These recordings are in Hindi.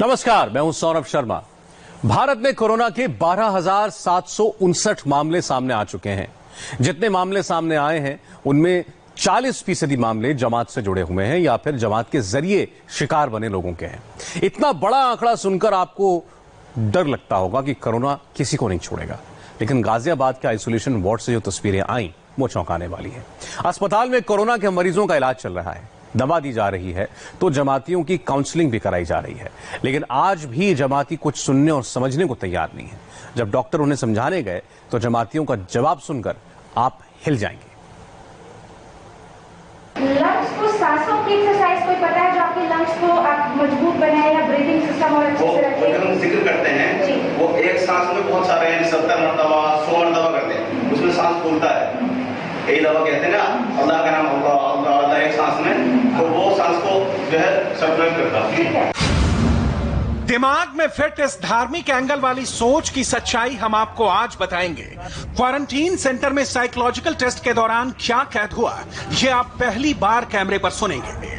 नमस्कार, मैं हूं सौरभ शर्मा। भारत में कोरोना के 12,759 मामले सामने आ चुके हैं। जितने मामले सामने आए हैं उनमें 40% मामले जमात से जुड़े हुए हैं या फिर जमात के जरिए शिकार बने लोगों के हैं। इतना बड़ा आंकड़ा सुनकर आपको डर लगता होगा कि कोरोना किसी को नहीं छोड़ेगा, लेकिन गाजियाबाद के आइसोलेशन वार्ड से जो तस्वीरें आई वो चौंकाने वाली है। अस्पताल में कोरोना के मरीजों का इलाज चल रहा है, दवा दी जा रही है, तो जमातियों की काउंसलिंग भी कराई जा रही है, लेकिन आज भी जमाती कुछ सुनने और समझने को तैयार नहीं है। जब डॉक्टर उन्हें समझाने गए तो जमातियों का जवाब सुनकर आप हिल जाएंगे। लंग्स को सांसों की एक्सरसाइज कोई पता है जो आपके लंग्स को आप मजबूत बनाए या ब्रीदिंग सिस्टम और अच्छे से रखे? वो हम जिक्र करते हैं, वो एक सांस में बहुत सारे 70 मरतबा 100 मरतबा करते हैं, उसमें सांस फूलता है। यही दवा कहते हैं ना, अल्लाह का नाम अल्लाह अल्लाह अल्लाह एक सांस में, तो वो सांस को जो है सर्कुलेट करता है। दिमाग में फिट इस धार्मिक एंगल वाली सोच की सच्चाई हम आपको आज बताएंगे। क्वारंटीन सेंटर में साइकोलॉजिकल टेस्ट के दौरान क्या कैद हुआ, ये आप पहली बार कैमरे पर सुनेंगे।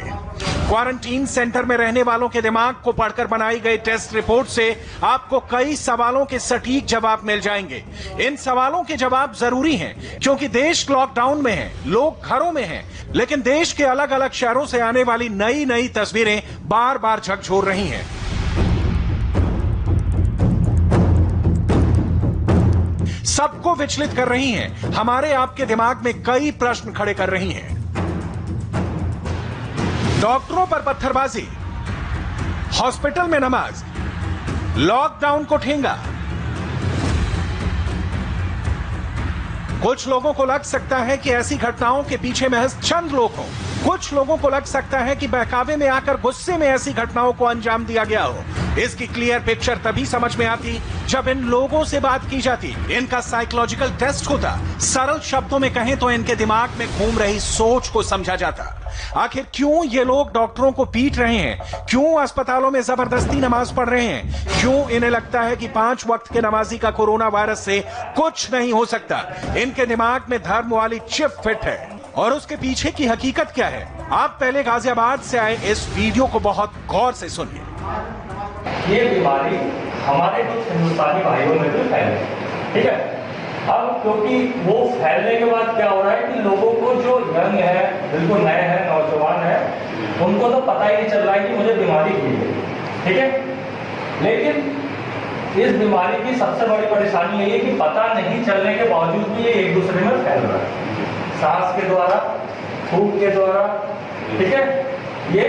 क्वारंटीन सेंटर में रहने वालों के दिमाग को पढ़कर बनाई गई टेस्ट रिपोर्ट से आपको कई सवालों के सटीक जवाब मिल जाएंगे। इन सवालों के जवाब जरूरी हैं क्योंकि देश लॉकडाउन में है, लोग घरों में हैं, लेकिन देश के अलग अलग शहरों से आने वाली नई नई तस्वीरें बार बार झकझोर रही हैं। सबको विचलित कर रही हैं, हमारे आपके दिमाग में कई प्रश्न खड़े कर रही हैं। डॉक्टरों पर पत्थरबाजी, हॉस्पिटल में नमाज, लॉकडाउन को ठेंगा। कुछ लोगों को लग सकता है कि ऐसी घटनाओं के पीछे महज चंद लोग हों। कुछ लोगों को लग सकता है कि बहकावे में आकर गुस्से में ऐसी घटनाओं को अंजाम दिया गया हो। इसकी क्लियर पिक्चर तभी समझ में आती जब इन लोगों से बात की जाती, इनका साइकोलॉजिकल टेस्ट होता, सरल शब्दों में कहें तो इनके दिमाग में घूम रही सोच को समझा जाता। आखिर क्यों ये लोग डॉक्टरों को पीट रहे हैं? क्यों अस्पतालों में जबरदस्ती नमाज पढ़ रहे हैं? क्यों इन्हें लगता है कि 5 वक्त के नमाजी का कोरोना वायरस से कुछ नहीं हो सकता? इनके दिमाग में धर्म वाली चिप फिट है और उसके पीछे की हकीकत क्या है? आप पहले गाजियाबाद से आए इस वीडियो को बहुत गौर से सुनिए। ये बीमारी हमारे कुछ हिंदुस्तानी भाइयों में भी फैले, ठीक है। अब क्योंकि वो फैलने के बाद क्या हो रहा है कि लोगों को जो यंग है, बिल्कुल नए हैं, नौजवान है, उनको तो पता ही नहीं चल रहा है कि मुझे बीमारी हुई है, ठीक है। लेकिन इस बीमारी की सबसे बड़ी परेशानी यही है कि पता नहीं चलने के बावजूद भी ये एक दूसरे में फैल रहा है, सांस के द्वारा, थूक के द्वारा, ठीक है। ये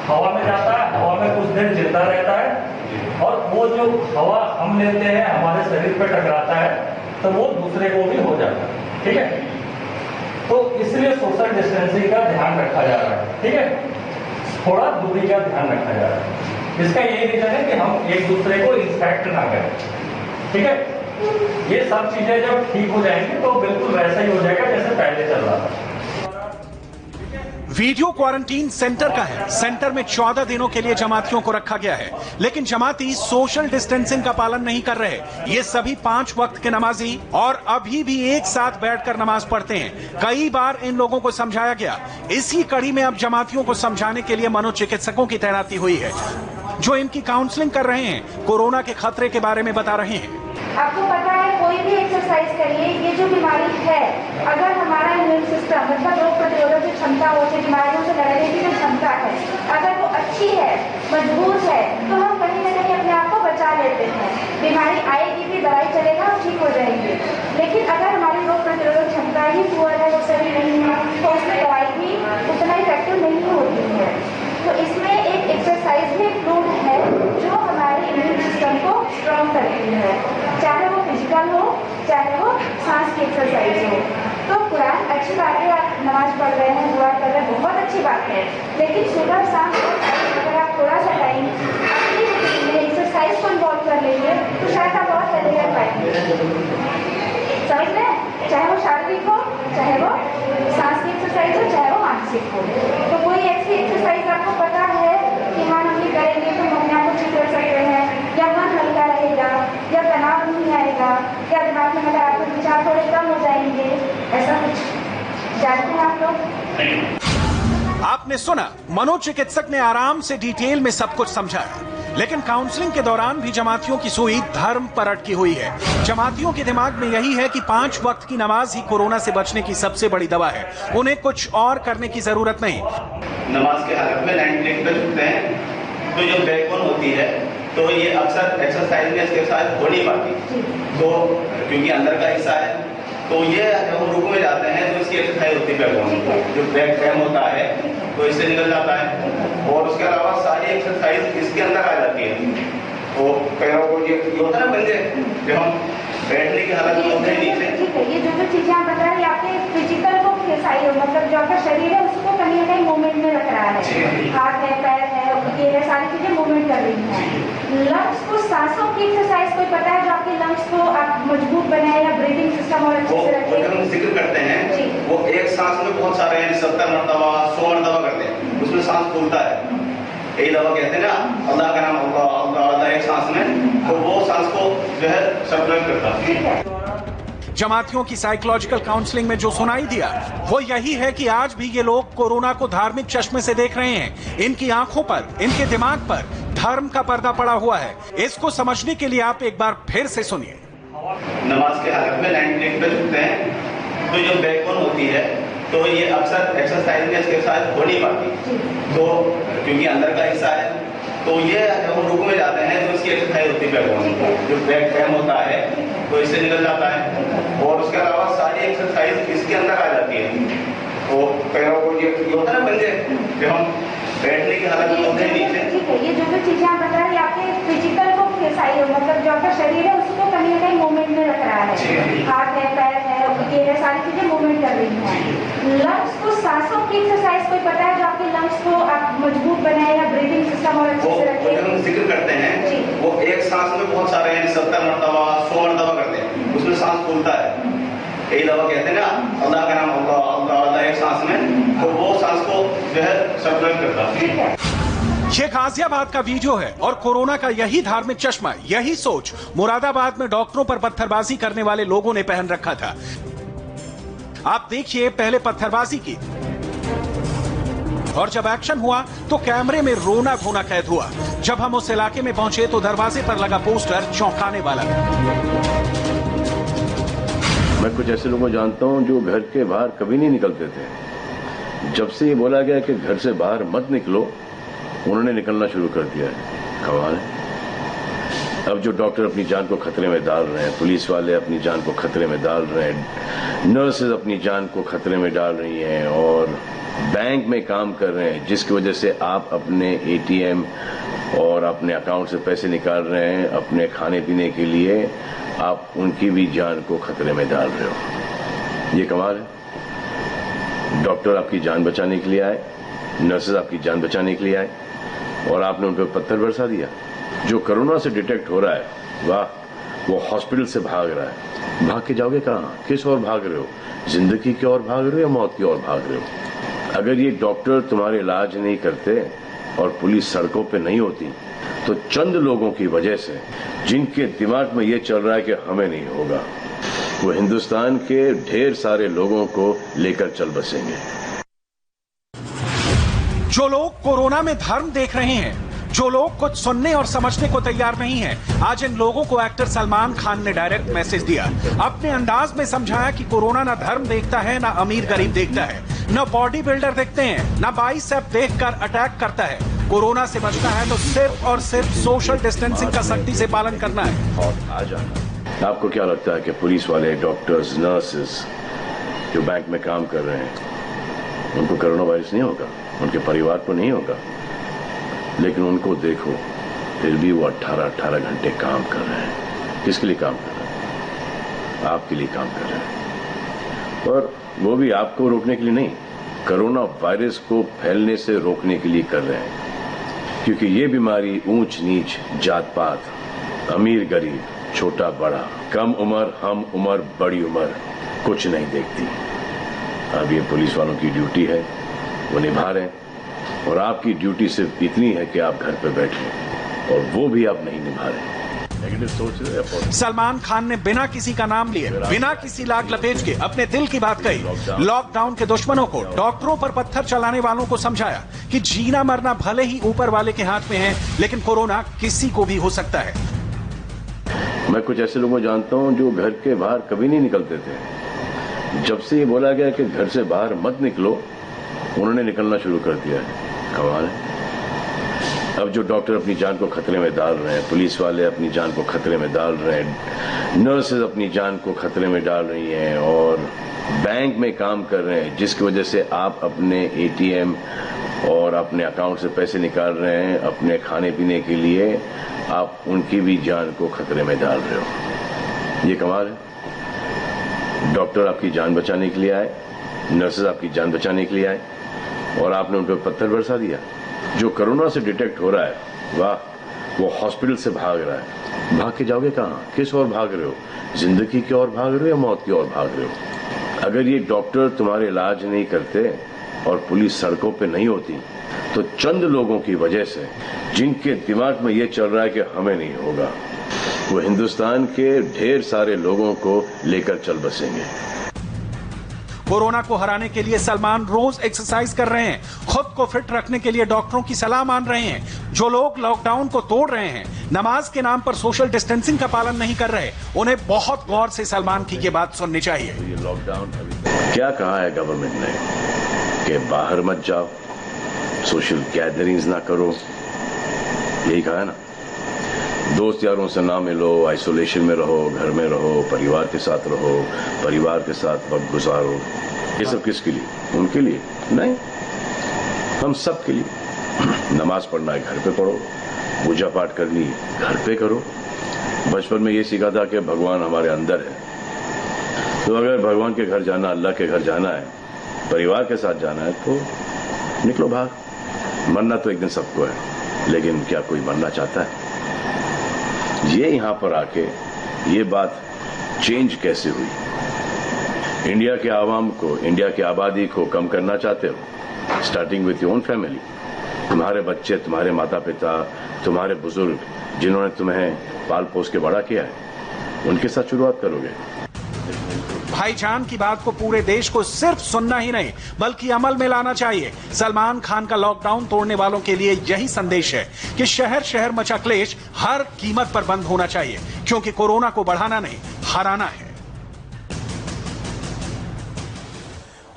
हवा में जाता है, हवा में कुछ देर जिंदा रहता है और वो जो हवा हम लेते हैं हमारे शरीर पे टकराता है तो वो दूसरे को भी हो जाता है, ठीक है। तो इसलिए सोशल डिस्टेंसिंग का ध्यान रखा जा रहा है, ठीक है। थोड़ा दूरी का ध्यान रखा जा रहा है। इसका यही रीजन है कि हम एक दूसरे को इंफेक्ट ना करें, ठीक है। ये सब चीजें जब ठीक हो जाएंगी तो बिल्कुल वैसा ही हो जाएगा जैसे पहले चल रहा था। वीडियो क्वारंटीन सेंटर का है। सेंटर में 14 दिनों के लिए जमातियों को रखा गया है, लेकिन जमाती सोशल डिस्टेंसिंग का पालन नहीं कर रहे। ये सभी 5 वक्त के नमाजी और अभी भी एक साथ बैठकर नमाज पढ़ते हैं। कई बार इन लोगों को समझाया गया। इसी कड़ी में अब जमातियों को समझाने के लिए मनोचिकित्सकों की तैनाती हुई है, जो इनकी काउंसलिंग कर रहे हैं, कोरोना के खतरे के बारे में बता रहे हैं। आपको पता है कोई भी एक्सरसाइज करिए, ये जो बीमारी है, अगर हमारा इम्यून सिस्टम मतलब रोग प्रतिरोधक जो क्षमता होती है, बीमारियों से लड़ने की जो क्षमता है, अगर वो अच्छी है, मजबूत है, तो हम कहीं ना कहीं अपने आप को बचा लेते हैं। बीमारी आएगी भी, दवाई चलेगा और ठीक हो जाएंगे। लेकिन अगर हमारी रोग प्रतिरोधक क्षमता ही पुअर है, वो सही नहीं है, तो उसमें दवाई भी उतना इफेक्टिव नहीं होती है। तो इसमें एक एक्सरसाइज भी इंक्लूड है जो हमारे इम्यून सिस्टम को स्ट्रॉन्ग करती है, चाहे वो फिजिकल हो, चाहे वो सांस की एक्सरसाइज हो। तो कुरान अच्छी बात है, आप नमाज पढ़ रहे हैं, दुआ कर रहे हैं, बहुत अच्छी बात है, लेकिन सुबह शाम अगर आप थोड़ा सा टाइम अपनी रूटीन में एक्सरसाइज को इन्वॉल्व कर लेंगे तो शायद आप बहुत पहले कर पाएंगे। समझ रहे हैं? चाहे वो शारीरिक हो, चाहे वो सांस की एक्सरसाइज हो, चाहे वो मानसिक हो। तो कोई ऐसी एक्सरसाइज आपको पता है कि हाँ हम ये करेंगे तो हम अपने आप को ठीक कर सकते हैं, या मन हल्का रहेगा, या तनाव नहीं आएगा, या दिमाग में नकारात्मक विचार थोड़े कम हो जाएंगे, ऐसा कुछ जानते हैं आप लोग? आपने सुना, मनोचिकित्सक ने आराम से डिटेल में सब कुछ समझाया, लेकिन काउंसलिंग के दौरान भी जमातियों की सुई धर्म पर अटकी हुई है। जमातियों के दिमाग में यही है कि 5 वक्त की नमाज ही कोरोना से बचने की सबसे बड़ी दवा है, उन्हें कुछ और करने की जरूरत नहीं। नमाज के हालत में 90 पे झुकते हैं, तो जो बैकबोन होती है तो ये अक्सर एक्सरसाइज में इसके साथ हो नहीं पाती, तो क्योंकि अंदर का हिस्सा है, तो ये जब हम रुकू में जाते हैं तो इसकी एक्सरसाइज होती है बैकबोन, जो बैक पैम होता है तो इससे निकल जाता है, और उसके अलावा सारी एक्सरसाइज इसके अंदर आ जाती है। तो पैरों को ये होता है ना बंदे, जब हम बैठने की हालत में होते हैं नीचे। ठीक है, ये जो चीजें आप बता रहे हैं आपके फिजिकल को खेसाई हो, मतलब जो आपका शरीर है उसको कहीं ना कहीं मूवमेंट में रख रहा है, हाथ है, पैर है, ये है, सारी चीजें मूवमेंट कर रही हैं। लंग्स को, सांसों की एक्सरसाइज कोई पता है जो आपके लंग्स को आप मजबूत बनाए या ब्रीदिंग सिस्टम और अच्छे से रखे? हम जिक्र करते हैं, वो एक सांस में बहुत सारे 70 मरतबा 100 मरतबा करते हैं, उसमें सांस फूलता है। यही दवा कहते हैं ना, अल्लाह का नाम अल्लाह अल्लाह अल्लाह एक सांस में, तो वो सांस को जो है सर्कुलेट करता है। जमातियों की साइकोलॉजिकल काउंसलिंग में जो सुनाई दिया वो यही है कि आज भी ये लोग कोरोना को धार्मिक चश्मे से देख रहे हैं। इनकी आंखों पर, इनके दिमाग पर धर्म का पर्दा पड़ा हुआ है। इसको समझने के लिए आप एक बार फिर से सुनिए। नमाज के हालत में 90 पे झुकते हैं, तो जो बैकबोन होती है तो ये अक्सर एक्सरसाइज में इसके साथ हो नहीं पाती, तो क्योंकि अंदर का हिस्सा है, तो ये जब हम रुकू में जाते हैं तो इसकी एक्सरसाइज होती है बैकबोन, जो बैक पैम होता है तो इससे निकल जाता है, और उसके अलावा सारी एक्सरसाइज इसके अंदर आ जाती है। तो पैरों को ये होता है ना बंदे, जब हम बैठने की हालत में होते हैं नीचे। ठीक है, ये जो चीजें आप बता रहे हैं आपके फिजिकल को खेसाई हो, मतलब जो आपका शरीर है उसको कहीं ना कहीं मूवमेंट में रख रहा है, हाथ है, पैर है, ये है, सारी चीजें मूवमेंट कर रही हैं। लंग्स को, सांसों की एक्सरसाइज कोई पता है जो आपके लंग्स को आप मजबूत बनाए या ब्रीदिंग सिस्टम और अच्छे से रखे? हम जिक्र करते हैं, वो एक सांस में बहुत सारे 70 मरतबा 100 मरतबा करते हैं, उसमें सांस फूलता है। यही दवा कहते हैं ना, अल्लाह का नाम अल्लाह अल्लाह अल्लाह एक सांस में, तो वो सांस को जो है सर्कुलेट करता है। ये गाजियाबाद का वीडियो है और कोरोना का यही धार्मिक चश्मा, यही सोच मुरादाबाद में डॉक्टरों पर पत्थरबाजी करने वाले लोगों ने पहन रखा था। आप देखिए पहले पत्थरबाजी की, और जब एक्शन हुआ तो कैमरे में रोना धोना कैद हुआ। जब हम उस इलाके में पहुंचे तो दरवाजे पर लगा पोस्टर चौंकाने वाला था। मैं कुछ ऐसे लोगों को जानता हूं जो घर के बाहर कभी नहीं निकलते थे। जब से ये बोला गया कि घर से बाहर मत निकलो, उन्होंने निकलना शुरू कर दिया है। कमाल है। अब जो डॉक्टर अपनी जान को खतरे में डाल रहे हैं, पुलिस वाले अपनी जान को खतरे में डाल रहे हैं, नर्सेज अपनी जान को खतरे में डाल रही हैं, और बैंक में काम कर रहे हैं, जिसकी वजह से आप अपने एटीएम और अपने अकाउंट से पैसे निकाल रहे हैं अपने खाने पीने के लिए, आप उनकी भी जान को खतरे में डाल रहे हो। ये कमाल है। डॉक्टर आपकी जान बचाने के लिए आए, नर्सेज आपकी जान बचाने के लिए आए, और आपने उन पर पत्थर बरसा दिया। जो कोरोना से डिटेक्ट हो रहा है, वाह, वो हॉस्पिटल से भाग रहा है। भाग के जाओगे कहाँ? किस ओर भाग रहे हो? जिंदगी की ओर भाग रहे हो या मौत की ओर भाग रहे हो? अगर ये डॉक्टर तुम्हारे इलाज नहीं करते और पुलिस सड़कों पे नहीं होती, तो चंद लोगों की वजह से, जिनके दिमाग में ये चल रहा है कि हमें नहीं होगा, वो हिंदुस्तान के ढेर सारे लोगों को लेकर चल बसेंगे। जो लोग कोरोना में धर्म देख रहे हैं, जो लोग कुछ सुनने और समझने को तैयार नहीं हैं, आज इन लोगों को एक्टर सलमान खान ने डायरेक्ट मैसेज दिया। अपने अंदाज में समझाया कि कोरोना ना धर्म देखता है, ना अमीर गरीब देखता है, न बॉडी बिल्डर देखते हैं, न बाइसेप देखकर अटैक करता है। कोरोना से बचना है तो सिर्फ और सिर्फ सोशल डिस्टेंसिंग का सख्ती से पालन करना है। और आ जाना। आपको क्या लगता है कि पुलिस वाले, डॉक्टर्स, नर्सेस जो बैंक में काम कर रहे हैं, उनको कोरोना वायरस नहीं होगा? उनके परिवार को नहीं होगा? लेकिन उनको देखो, फिर भी वो 18-18 घंटे काम कर रहे हैं। किसके लिए काम कर रहे हैं? आपके लिए काम कर रहे हैं। और वो भी आपको रोकने के लिए नहीं, कोरोना वायरस को फैलने से रोकने के लिए कर रहे हैं। क्योंकि ये बीमारी ऊंच नीच, जात पात, अमीर गरीब, छोटा बड़ा, कम उम्र, हम उम्र, बड़ी उम्र कुछ नहीं देखती। अब ये पुलिस वालों की ड्यूटी है, वो निभा रहे हैं, और आपकी ड्यूटी सिर्फ इतनी है कि आप घर पे बैठे, और वो भी आप नहीं निभा रहे। नेगेटिव सोच रहे हैं। सलमान खान ने बिना किसी का नाम लिए, बिना किसी लाग लपेट के अपने दिल की बात कही। लॉकडाउन के दुश्मनों को, डॉक्टरों पर पत्थर चलाने वालों को समझाया कि जीना मरना भले ही ऊपर वाले के हाथ में है, लेकिन कोरोना किसी को भी हो सकता है। मैं कुछ ऐसे लोगों को जानता हूं जो घर के बाहर कभी नहीं निकलते थे। जब से ये बोला गया कि घर से बाहर मत निकलो, उन्होंने निकलना शुरू कर दिया है। कमाल है। अब जो डॉक्टर अपनी जान को खतरे में डाल रहे हैं, पुलिस वाले अपनी जान को खतरे में डाल रहे हैं, नर्सेज अपनी जान को खतरे में डाल रही हैं, और बैंक में काम कर रहे हैं, जिसकी वजह से आप अपने एटीएम और अपने अकाउंट से पैसे निकाल रहे हैं अपने खाने पीने के लिए, आप उनकी भी जान को खतरे में डाल रहे हो। ये कमाल है। डॉक्टर आपकी जान बचाने के लिए आए, नर्सेज आपकी जान बचाने के लिए आए, और आपने उन पर पत्थर बरसा दिया। जो कोरोना से डिटेक्ट हो रहा है, वाह, वो हॉस्पिटल से भाग रहा है। भाग के जाओगे कहाँ? किस ओर भाग रहे हो? जिंदगी की ओर भाग रहे हो या मौत की ओर भाग रहे हो? अगर ये डॉक्टर तुम्हारे इलाज नहीं करते और पुलिस सड़कों पे नहीं होती, तो चंद लोगों की वजह से, जिनके दिमाग में ये चल रहा है कि हमें नहीं होगा, वो हिंदुस्तान के ढेर सारे लोगों को लेकर चल बसेंगे। कोरोना को हराने के लिए सलमान रोज एक्सरसाइज कर रहे हैं, खुद को फिट रखने के लिए डॉक्टरों की सलाह मान रहे हैं। जो लोग लॉकडाउन को तोड़ रहे हैं, नमाज के नाम पर सोशल डिस्टेंसिंग का पालन नहीं कर रहे, उन्हें बहुत गौर से सलमान की ये बात सुननी चाहिए। ये लॉकडाउन क्या कहा है गवर्नमेंट ने कि बाहर मत जाओ, सोशल गैदरिंग्स ना करो, यही कहा है ना। दोस्त यारों से ना मिलो, आइसोलेशन में रहो, घर में रहो, परिवार के साथ रहो, परिवार के साथ वक्त गुजारो। ये सब किसके लिए? उनके लिए नहीं, हम सब के लिए। नमाज पढ़ना है घर पे पढ़ो, पूजा पाठ करनी है घर पे करो। बचपन में ये सीखा था कि भगवान हमारे अंदर है, तो अगर भगवान के घर जाना, अल्लाह के घर जाना है, परिवार के साथ जाना है, तो निकलो बाहर। मरना तो एक दिन सबको है, लेकिन क्या कोई मरना चाहता है? ये यहां पर आके ये बात चेंज कैसे हुई? इंडिया के आवाम को, इंडिया की आबादी को कम करना चाहते हो? Starting with your own family. तुम्हारे बच्चे, तुम्हारे माता पिता, तुम्हारे बुजुर्ग, जिन्होंने तुम्हें पाल पोस के बड़ा किया है, उनके साथ शुरुआत करोगे। भाईजान की बात को पूरे देश को सिर्फ सुनना ही नहीं, बल्कि अमल में लाना चाहिए। सलमान खान का लॉकडाउन तोड़ने वालों के लिए यही संदेश है कि शहर शहर मचा क्लेश हर कीमत पर बंद होना चाहिए, क्योंकि कोरोना को बढ़ाना नहीं, हराना है।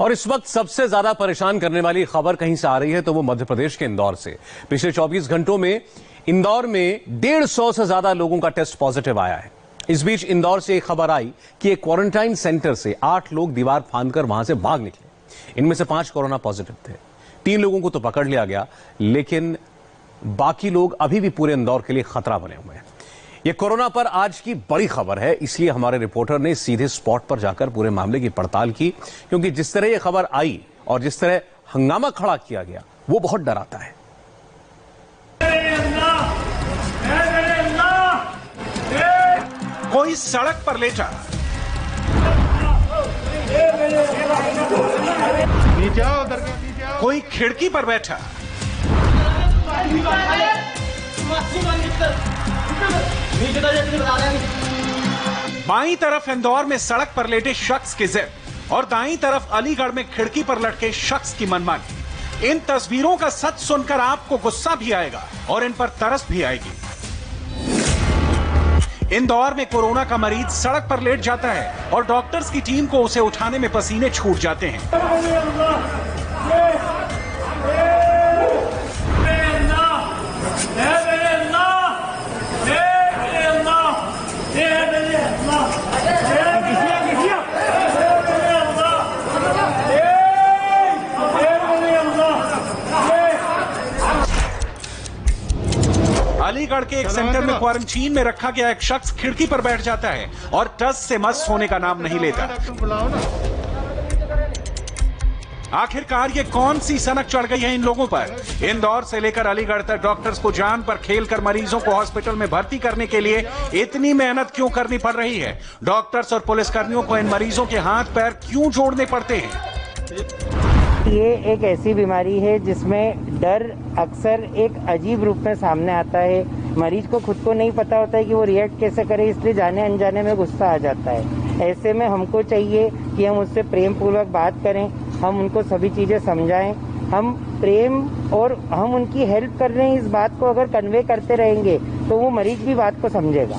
और इस वक्त सबसे ज्यादा परेशान करने वाली खबर कहीं से आ रही है तो वो मध्य प्रदेश के इंदौर से। पिछले 24 घंटों में इंदौर में 150 से ज्यादा लोगों का टेस्ट पॉजिटिव आया है। इस बीच इंदौर से एक खबर आई कि एक क्वारंटाइन सेंटर से 8 लोग दीवार फांदकर वहां से भाग निकले। इनमें से 5 कोरोना पॉजिटिव थे। 3 लोगों को तो पकड़ लिया गया, लेकिन बाकी लोग अभी भी पूरे इंदौर के लिए खतरा बने हुए हैं। यह कोरोना पर आज की बड़ी खबर है, इसलिए हमारे रिपोर्टर ने सीधे स्पॉट पर जाकर पूरे मामले की पड़ताल की, क्योंकि जिस तरह यह खबर आई और जिस तरह हंगामा खड़ा किया गया, वो बहुत डराता है। कोई सड़क पर लेटा, कोई खिड़की पर बैठा, बाईं तरफ इंदौर में सड़क पर लेटे शख्स की जिद और दाईं तरफ अलीगढ़ में खिड़की पर लटके शख्स की मनमानी। इन तस्वीरों का सच सुनकर आपको गुस्सा भी आएगा और इन पर तरस भी आएगी। इंदौर में कोरोना का मरीज सड़क पर लेट जाता है और डॉक्टर्स की टीम को उसे उठाने में पसीने छूट जाते हैं। अलीगढ़ के एक सेंटर में क्वारंटीन में रखा गया एक शख्स खिड़की पर बैठ जाता है और टस से मस होने का नाम नहीं लेता। आखिरकार ये कौन सी सनक चढ़ गई है इन लोगों पर? इंदौर से लेकर अलीगढ़ तक डॉक्टर्स को जान पर खेलकर मरीजों को हॉस्पिटल में भर्ती करने के लिए इतनी मेहनत क्यों करनी पड़ रही है? डॉक्टर्स और पुलिसकर्मियों को इन मरीजों के हाथ पैर क्यों जोड़ने पड़ते हैं? ये एक ऐसी बीमारी है जिसमें डर अक्सर एक अजीब रूप में सामने आता है। मरीज को खुद को नहीं पता होता है कि वो रिएक्ट कैसे करे, इसलिए जाने अनजाने में गुस्सा आ जाता है। ऐसे में हमको चाहिए कि हम उससे प्रेम पूर्वक बात करें, हम उनको सभी चीज़ें समझाएं, हम प्रेम और हम उनकी हेल्प कर रहे हैं इस बात को अगर कन्वे करते रहेंगे तो वो मरीज भी बात को समझेगा।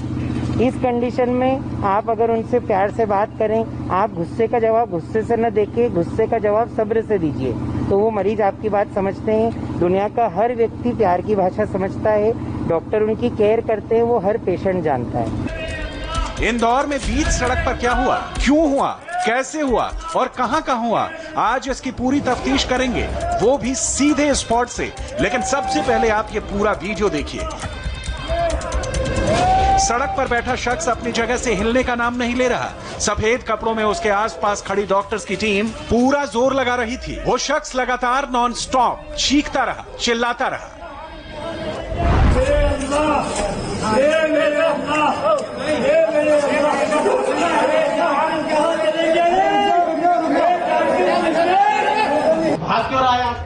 इस कंडीशन में आप अगर उनसे प्यार से बात करें, आप गुस्से का जवाब गुस्से से न देके गुस्से का जवाब सब्र से दीजिए, तो वो मरीज आपकी बात समझते हैं। दुनिया का हर व्यक्ति प्यार की भाषा समझता है, डॉक्टर उनकी केयर करते हैं, वो हर पेशेंट जानता है। इंदौर में बीच सड़क पर क्या हुआ, क्यों हुआ, कैसे हुआ और कहां हुआ, आज इसकी पूरी तफ्तीश करेंगे, वो भी सीधे स्पॉट से। लेकिन सबसे पहले आप ये पूरा वीडियो देखिए। सड़क पर बैठा शख्स अपनी जगह से हिलने का नाम नहीं ले रहा। सफेद कपड़ों में उसके आसपास खड़ी डॉक्टर्स की टीम पूरा जोर लगा रही थी। वो शख्स लगातार नॉन स्टॉप चीखता रहा, चिल्लाता रहा।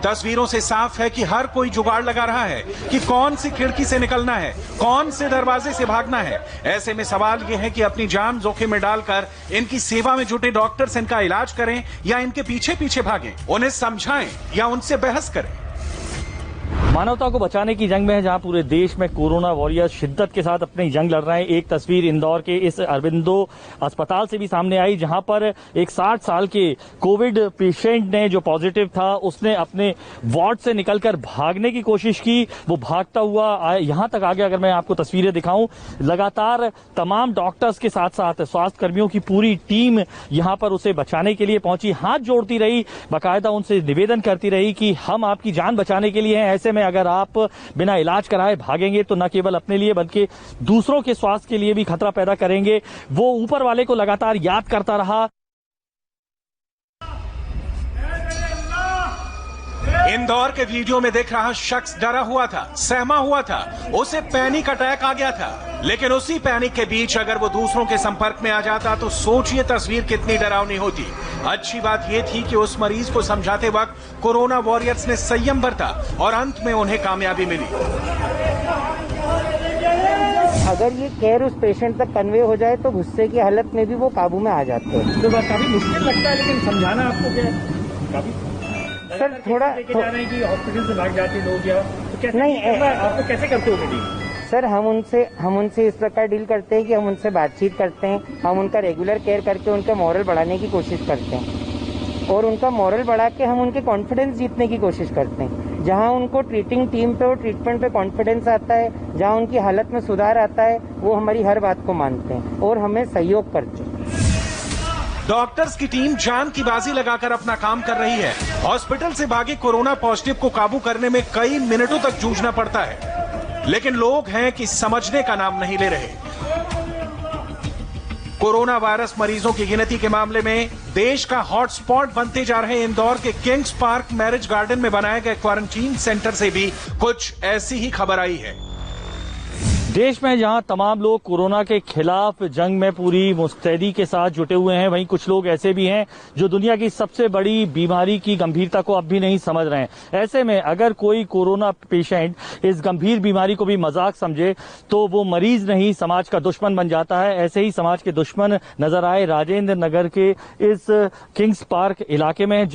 तस्वीरों से साफ है कि हर कोई जुगाड़ लगा रहा है कि कौन सी खिड़की से निकलना है, कौन से दरवाजे से भागना है। ऐसे में सवाल यह है कि अपनी जान जोखिम में डालकर इनकी सेवा में जुटे डॉक्टर्स इनका इलाज करें या इनके पीछे पीछे भागें, उन्हें समझाएं या उनसे बहस करें। मानवता को बचाने की जंग में है, जहां पूरे देश में कोरोना वॉरियर्स शिद्दत के साथ अपनी जंग लड़ रहे हैं। एक तस्वीर इंदौर के इस अरबिंदो अस्पताल से भी सामने आई, जहां पर एक 60 साल के कोविड पेशेंट ने जो पॉजिटिव था, उसने अपने वार्ड से निकलकर भागने की कोशिश की। वो भागता हुआ यहां तक आ गया। अगर मैं आपको तस्वीरें दिखाऊं, लगातार तमाम डॉक्टर्स के साथ साथ स्वास्थ्य कर्मियों की पूरी टीम यहां पर उसे बचाने के लिए पहुंची, हाथ जोड़ती रही, बाकायदा उनसे निवेदन करती रही कि हम आपकी जान बचाने के लिए हैं। ऐसे में अगर आप बिना इलाज कराए भागेंगे तो न केवल अपने लिए बल्कि दूसरों के स्वास्थ्य के लिए भी खतरा पैदा करेंगे। वो ऊपर वाले को लगातार याद करता रहा। इंदौर के वीडियो में देख रहा शख्स डरा हुआ था, सहमा हुआ था, उसे पैनिक अटैक आ गया था। लेकिन उसी पैनिक के बीच अगर वो दूसरों के संपर्क में आ जाता तो सोचिए तस्वीर कितनी डरावनी होती। अच्छी बात यह थी कि उस मरीज को समझाते वक्त कोरोना वॉरियर्स ने संयम बरता और अंत में उन्हें कामयाबी मिली। अगर ये केयर उस पेशेंट तक कन्वे हो जाए तो गुस्से की हालत में भी वो काबू में आ जाते हैं। तो काफी मुश्किल लगता है, लेकिन समझाना आपको क्या काफी सर थोड़ा लेके जा रहे हैं कि हॉस्पिटल से भाग जाते लोग या तो कैसे नहीं आपको कैसे करते हो डील? सर हम उनसे इस प्रकार डील करते हैं कि हम उनसे बातचीत करते हैं, हम उनका रेगुलर केयर करके उनका मॉरल बढ़ाने की कोशिश करते हैं और उनका मॉरल बढ़ा के हम उनके कॉन्फिडेंस जीतने की कोशिश करते हैं। जहां उनको ट्रीटिंग टीम पे और ट्रीटमेंट पे कॉन्फिडेंस आता है, जहां उनकी हालत में सुधार आता है, वो हमारी हर बात को मानते हैं और हमें सहयोग करते हैं। डॉक्टर्स की टीम जान की बाजी लगाकर अपना काम कर रही है। हॉस्पिटल से भागे कोरोना पॉजिटिव को काबू करने में कई मिनटों तक जूझना पड़ता है, लेकिन लोग हैं कि समझने का नाम नहीं ले रहे। कोरोना वायरस मरीजों की गिनती के मामले में देश का हॉटस्पॉट बनते जा रहे इंदौर के किंग्स पार्क मैरिज गार्डन में बनाए गए क्वारंटीन सेंटर से भी कुछ ऐसी ही खबर आई है। देश में जहां तमाम लोग कोरोना के खिलाफ जंग में पूरी मुस्तैदी के साथ जुटे हुए हैं, वहीं कुछ लोग ऐसे भी हैं जो दुनिया की सबसे बड़ी बीमारी की गंभीरता को अब भी नहीं समझ रहे हैं। ऐसे में अगर कोई कोरोना पेशेंट इस गंभीर बीमारी को भी मजाक समझे तो वो मरीज नहीं, समाज का दुश्मन बन जाता है। ऐसे ही समाज के दुश्मन नजर आए राजेंद्र नगर के इस किंग्स पार्क इलाके में।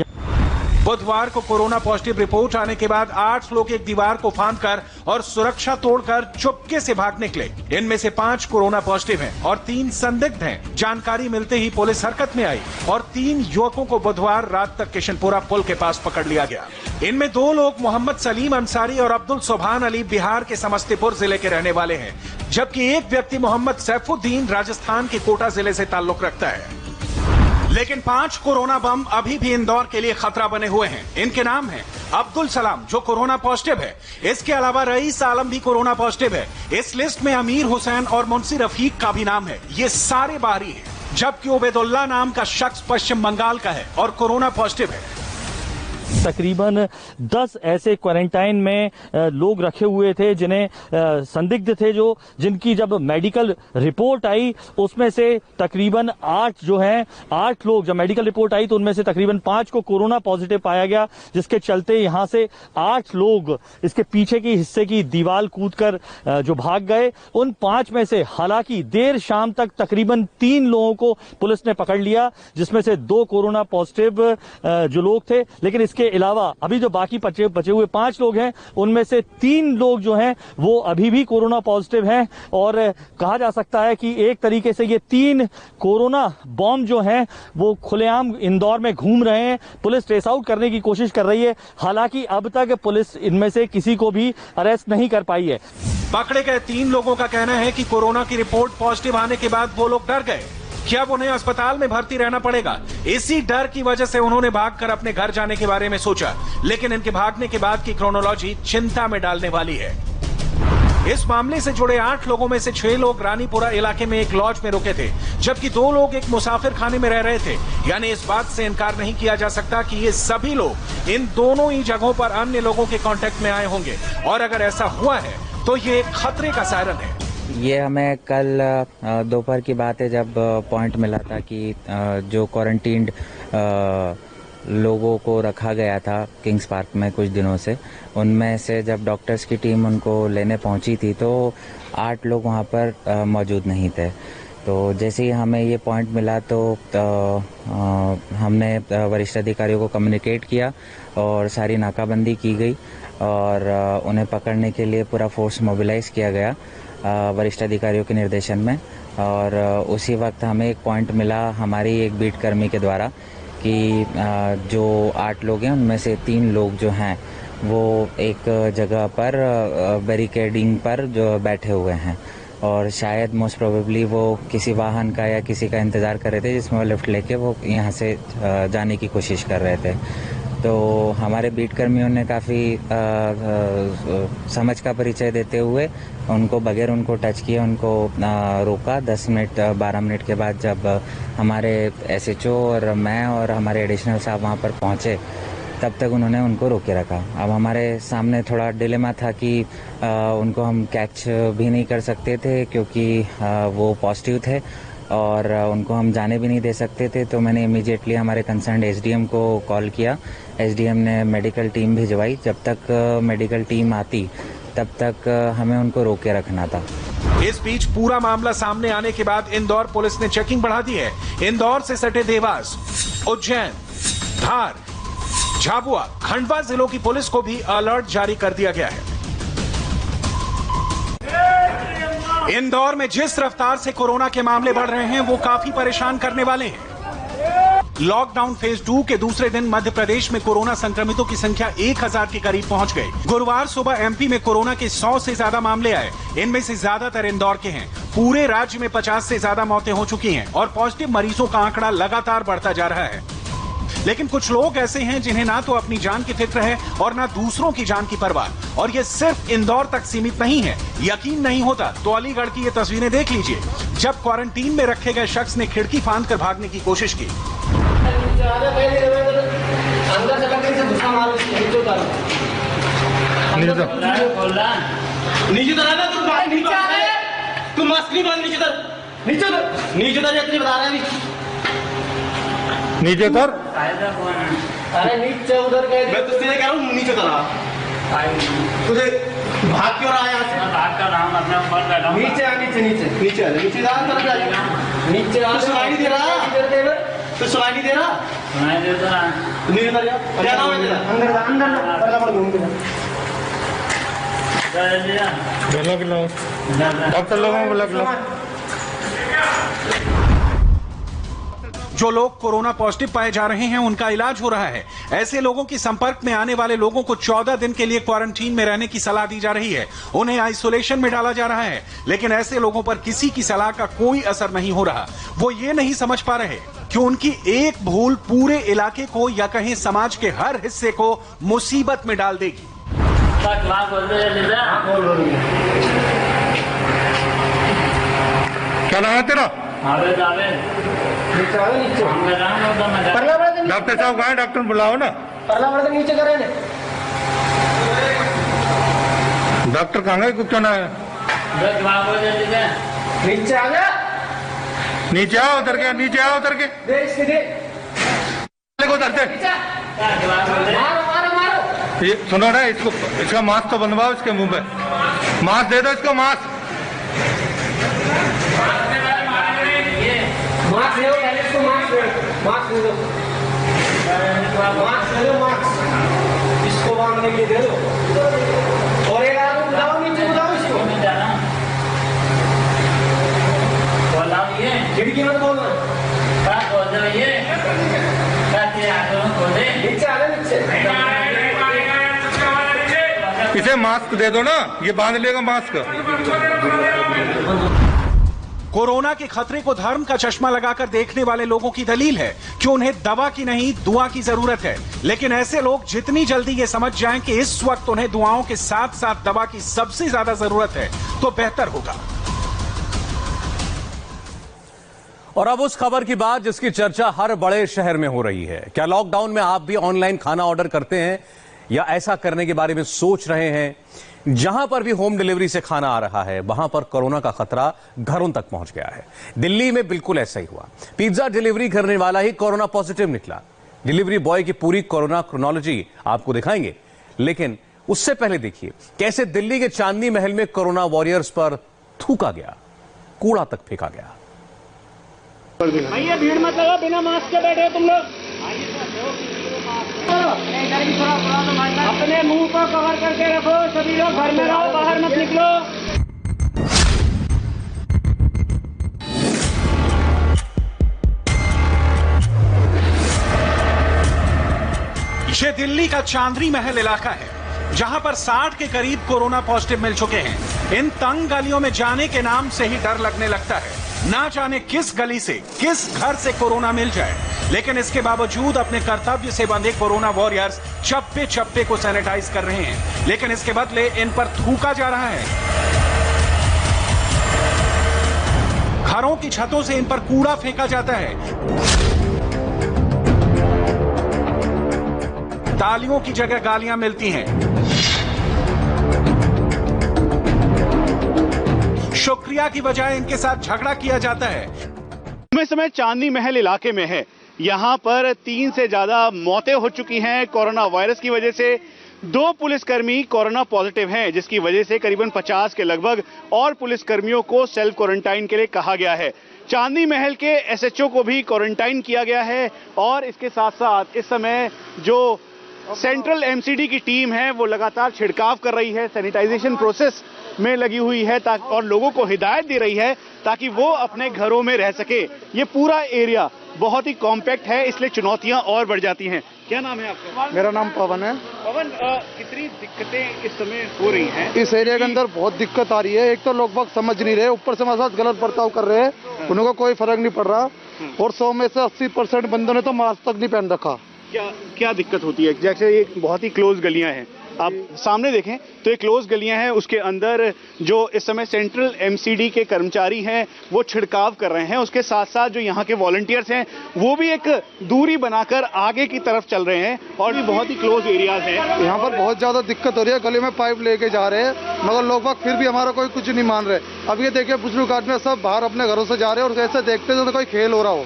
बुधवार को कोरोना पॉजिटिव रिपोर्ट आने के बाद 8 लोग एक दीवार को फांदकर और सुरक्षा तोड़कर चुपके से भाग निकले। इनमें से 5 कोरोना पॉजिटिव हैं और 3 संदिग्ध हैं। जानकारी मिलते ही पुलिस हरकत में आई और 3 युवकों को बुधवार रात तक किशनपुरा पुल के पास पकड़ लिया गया। इनमें 2 लोग मोहम्मद सलीम अंसारी और अब्दुल सुभान अली बिहार के समस्तीपुर जिले के रहने वाले हैं, जबकि एक व्यक्ति मोहम्मद सैफुद्दीन राजस्थान के कोटा जिले से ताल्लुक रखता है। लेकिन 5 कोरोना बम अभी भी इंदौर के लिए खतरा बने हुए हैं। इनके नाम हैं अब्दुल सलाम जो कोरोना पॉजिटिव है, इसके अलावा रईस आलम भी कोरोना पॉजिटिव है। इस लिस्ट में अमीर हुसैन और मुंशी रफीक का भी नाम है। ये सारे बाहरी हैं, जबकि उबैदुल्ला नाम का शख्स पश्चिम बंगाल का है और कोरोना पॉजिटिव है। तकरीबन 10 ऐसे क्वारंटाइन में लोग रखे हुए थे जिन्हें संदिग्ध थे, जिनकी जब मेडिकल रिपोर्ट आई उसमें से तकरीबन 8 लोग, जब मेडिकल रिपोर्ट आई तो उनमें से तकरीबन 5 को कोरोना पॉजिटिव पाया गया, जिसके चलते यहां से 8 लोग इसके पीछे की हिस्से की दीवार कूदकर जो भाग गए। उन 5 में से हालांकि देर शाम तक तकरीबन 3 लोगों को पुलिस ने पकड़ लिया, जिसमें से 2 कोरोना पॉजिटिव जो लोग थे। लेकिन इसके अलावा अभी जो बाकी बचे हुए 5 लोग हैं उनमें से 3 लोग जो हैं वो अभी भी कोरोना पॉजिटिव हैं, और कहा जा सकता है कि एक तरीके से ये 3 कोरोना बॉम्ब जो हैं वो खुलेआम इंदौर में घूम रहे हैं। पुलिस ट्रेस आउट करने की कोशिश कर रही है, हालांकि अब तक पुलिस इनमें से किसी को भी अरेस्ट नहीं कर पाई है। पकड़े गए 3 लोगों का कहना है कि कोरोना की रिपोर्ट पॉजिटिव आने के बाद वो लोग डर गए कि अब उन्हें अस्पताल में भर्ती रहना पड़ेगा। इसी डर की वजह से उन्होंने भागकर अपने घर जाने के बारे में सोचा, लेकिन इनके भागने के बाद की क्रोनोलॉजी चिंता में डालने वाली है। इस मामले से जुड़े 8 लोगों में से 6 लोग रानीपुरा इलाके में एक लॉज में रुके थे, जबकि 2 लोग एक मुसाफिर खाने में रह रहे थे। यानी इस बात से इनकार नहीं किया जा सकता कि ये सभी लोग इन दोनों ही जगहों पर अन्य लोगों के कांटेक्ट में आए होंगे, और अगर ऐसा हुआ है तो ये खतरे का सायरन है। ये हमें कल दोपहर की बात है जब पॉइंट मिला था कि जो क्वारंटीन्ड लोगों को रखा गया था किंग्स पार्क में कुछ दिनों से, उनमें से जब डॉक्टर्स की टीम उनको लेने पहुंची थी तो 8 लोग वहां पर मौजूद नहीं थे। तो जैसे ही हमें ये पॉइंट मिला तो हमने वरिष्ठ अधिकारियों को कम्युनिकेट किया और सारी नाकाबंदी की गई और उन्हें पकड़ने के लिए पूरा फोर्स मोबिलाइज किया गया वरिष्ठ अधिकारियों के निर्देशन में। और उसी वक्त हमें एक पॉइंट मिला हमारी एक बीट कर्मी के द्वारा कि जो 8 लोग हैं उनमें से 3 लोग जो हैं वो एक जगह पर बैरिकेडिंग पर जो बैठे हुए हैं, और शायद मोस्ट प्रोबेबली वो किसी वाहन का या किसी का इंतज़ार कर रहे थे जिसमें वो लिफ्ट लेके वो यहाँ से जाने की कोशिश कर रहे थे। तो हमारे बीट कर्मियों ने काफ़ी समझ का परिचय देते हुए उनको बगैर उनको टच किए उनको रोका। 10 मिनट 12 मिनट के बाद जब हमारे SHO और मैं और हमारे एडिशनल साहब वहाँ पर पहुँचे तब तक उन्होंने उनको रोके रखा। अब हमारे सामने थोड़ा डिलेमा था कि उनको हम कैच भी नहीं कर सकते थे क्योंकि वो पॉजिटिव थे और उनको हम जाने भी नहीं दे सकते थे। तो मैंने इमीडिएटली हमारे कंसर्न SDM को कॉल किया। SDM ने मेडिकल टीम भिजवाई। जब तक मेडिकल टीम आती तब तक हमें उनको रोके रखना था। इस बीच पूरा मामला सामने आने के बाद इंदौर पुलिस ने चेकिंग बढ़ा दी है। इंदौर से सटे देवास, उज्जैन, धार, झाबुआ, खंडवा जिलों की पुलिस को भी अलर्ट जारी कर दिया गया है। इंदौर में जिस रफ्तार से कोरोना के मामले बढ़ रहे हैं वो काफी परेशान करने वाले हैं। लॉकडाउन फेज 2 के दूसरे दिन मध्य प्रदेश में कोरोना संक्रमितों की संख्या 1000 के करीब पहुंच गई। गुरुवार सुबह MP में कोरोना के 100 से ज्यादा मामले आए। इनमें से ज्यादातर इंदौर के हैं। पूरे राज्य में 50 से ज्यादा मौतें हो चुकी हैं और पॉजिटिव मरीजों का आंकड़ा लगातार बढ़ता जा रहा है। लेकिन कुछ लोग ऐसे हैं जिन्हें ना तो अपनी जान की फिक्र है और ना दूसरों की जान की परवाह। और ये सिर्फ इंदौर तक सीमित नहीं है। यकीन नहीं होता तो अलीगढ़ की ये तस्वीरें देख लीजिए, जब क्वारंटीन में रखे गए शख्स ने खिड़की फांदकर भागने की कोशिश की। अंदर से लकड़ी से घुसा मारो, नीचे उतारो, नीचे उतारो, तुम बाहर नीचे आ रहे हैं, तुम मास्क नहीं बांध, नीचे उतर, नीचे उतर, नीचे उतर, ये बता रहे हैं अभी, नीचे उतर। अरे नीचे उतर गए, मैं तुझसे कह रहा हूँ नीचे उतरा, तुझे भाग क्यों रहा है यहाँ से? भाग का नाम अपने ऊपर बैठा हूँ। नीचे आ, नीचे नीचे नीचे आ, नीचे आ, नीचे आ, सुनाई नहीं दे रहा, तो सुनाई नहीं दे रहा, सुनाई दे रहा, नीचे उतर जा, क्या नाम है तेरा? अंदर जा, अंदर जा, घूम के जा, डॉक्टर लोगों को बुला लो। जो लोग कोरोना पॉजिटिव पाए जा रहे हैं उनका इलाज हो रहा है। ऐसे लोगों के संपर्क में आने वाले लोगों को 14 दिन के लिए क्वारंटीन में रहने की सलाह दी जा रही है। उन्हें आइसोलेशन में डाला जा रहा है। लेकिन ऐसे लोगों पर किसी की सलाह का कोई असर नहीं हो रहा। वो ये नहीं समझ पा रहे कि उनकी एक भूल पूरे इलाके को या कहीं समाज के हर हिस्से को मुसीबत में डाल देगी। क्या नाम है तेरा? डॉक्टर साहब कहाँ है? डॉक्टर बुलाओ ना। नीचे करे डॉक्टर कहाँ है? क्यों ना है? नीचे आ गया। नीचे आओ उतर के, नीचे आओ उतर के, उतर से। ये सुनो ना, इसको इसका मास्क तो बनवाओ इसके मुंह पे। मास्क दे दो इसको, मास्क। मास्क ले लो, पहले इसको मास्क ले लो, मास्क ले लो, मास्क ले लो, मास्क इसको बांधने के लिए दे दो। और एक आदमी बुलाओ, नीचे बुलाओ इसको। खिड़की मत खोलना। नीचे आ गए, नीचे। इसे मास्क दे दो ना, ये बांध लेगा मास्क। कोरोना के खतरे को धर्म का चश्मा लगाकर देखने वाले लोगों की दलील है कि उन्हें दवा की नहीं दुआ की जरूरत है। लेकिन ऐसे लोग जितनी जल्दी ये समझ जाएं कि इस वक्त उन्हें दुआओं के साथ साथ दवा की सबसे ज्यादा जरूरत है तो बेहतर होगा। और अब उस खबर की बात जिसकी चर्चा हर बड़े शहर में हो रही है। क्या लॉकडाउन में आप भी ऑनलाइन खाना ऑर्डर करते हैं या ऐसा करने के बारे में सोच रहे हैं? जहां पर भी होम डिलीवरी से खाना आ रहा है वहां पर कोरोना का खतरा घरों तक पहुंच गया है। दिल्ली में बिल्कुल ऐसा ही हुआ। पिज्जा डिलीवरी करने वाला ही कोरोना पॉजिटिव निकला। डिलीवरी बॉय की पूरी कोरोना क्रोनोलॉजी आपको दिखाएंगे, लेकिन उससे पहले देखिए कैसे दिल्ली के चांदनी महल में कोरोना वॉरियर्स पर थूका गया, कूड़ा तक फेंका गया। भैया भीड़ मत लगाओ, बिना मास्क के बैठे तुम लोग। अपने मुंह को कवर करके रखो, सभी लोग घर में रहो, बाहर मत निकलो। ये दिल्ली का चांदनी महल इलाका है जहां पर 60 के करीब कोरोना पॉजिटिव मिल चुके हैं। इन तंग गलियों में जाने के नाम से ही डर लगने लगता है, ना जाने किस गली से किस घर से कोरोना मिल जाए। लेकिन इसके बावजूद अपने कर्तव्य से बंधे कोरोना वॉरियर्स चप्पे चप्पे को सैनिटाइज कर रहे हैं, लेकिन इसके बदले इन पर थूका जा रहा है। घरों की छतों से इन पर कूड़ा फेंका जाता है। तालियों की जगह गालियां मिलती हैं। शुक्रिया की बजाय इनके साथ झगड़ा किया जाता है। इस समय चांदनी महल इलाके में है। यहाँ पर 3 से ज्यादा मौतें हो चुकी हैं कोरोना वायरस की वजह से। 2 पुलिसकर्मी कोरोना पॉजिटिव हैं, जिसकी वजह से करीबन 50 के लगभग और पुलिसकर्मियों को सेल्फ क्वारंटाइन के लिए कहा गया है। चांदनी महल के एसएचओ को भी क्वारंटाइन किया गया है और इसके साथ साथ इस समय जो सेंट्रल एमसीडी की टीम है वो लगातार छिड़काव कर रही है, सैनिटाइजेशन प्रोसेस में लगी हुई है और लोगों को हिदायत दे रही है ताकि वो अपने घरों में रह सके। ये पूरा एरिया बहुत ही कॉम्पैक्ट है, इसलिए चुनौतियां और बढ़ जाती हैं। क्या नाम है आपका? मेरा नाम पवन है। पवन, कितनी दिक्कतें इस समय हो रही हैं? इस एरिया के अंदर बहुत दिक्कत आ रही है। एक तो लोग बाग समझ नहीं रहे, ऊपर से हमारे साथ गलत बर्ताव कर रहे हैं, उनको कोई फर्क नहीं पड़ रहा। और 100 में से 80% बंदों ने तो मास्क तक नहीं पहन रखा। क्या दिक्कत होती है? जैसे ये बहुत ही क्लोज गलियां हैं, आप सामने देखें तो ये क्लोज गलियां हैं, उसके अंदर जो इस समय सेंट्रल एमसीडी के कर्मचारी हैं वो छिड़काव कर रहे हैं। उसके साथ साथ जो यहाँ के वॉलंटियर्स हैं वो भी एक दूरी बनाकर आगे की तरफ चल रहे हैं और भी बहुत ही क्लोज एरियाज हैं। यहाँ पर बहुत ज्यादा दिक्कत हो रही है। गली में पाइप लेके जा रहे हैं मगर लोग बाग फिर भी हमारा कोई कुछ नहीं मान रहे। अब ये देखिए बुजुर्ग आदमी सब बाहर अपने घरों से जा रहे हैं और ऐसे देखते हैं तो कोई खेल हो रहा हो।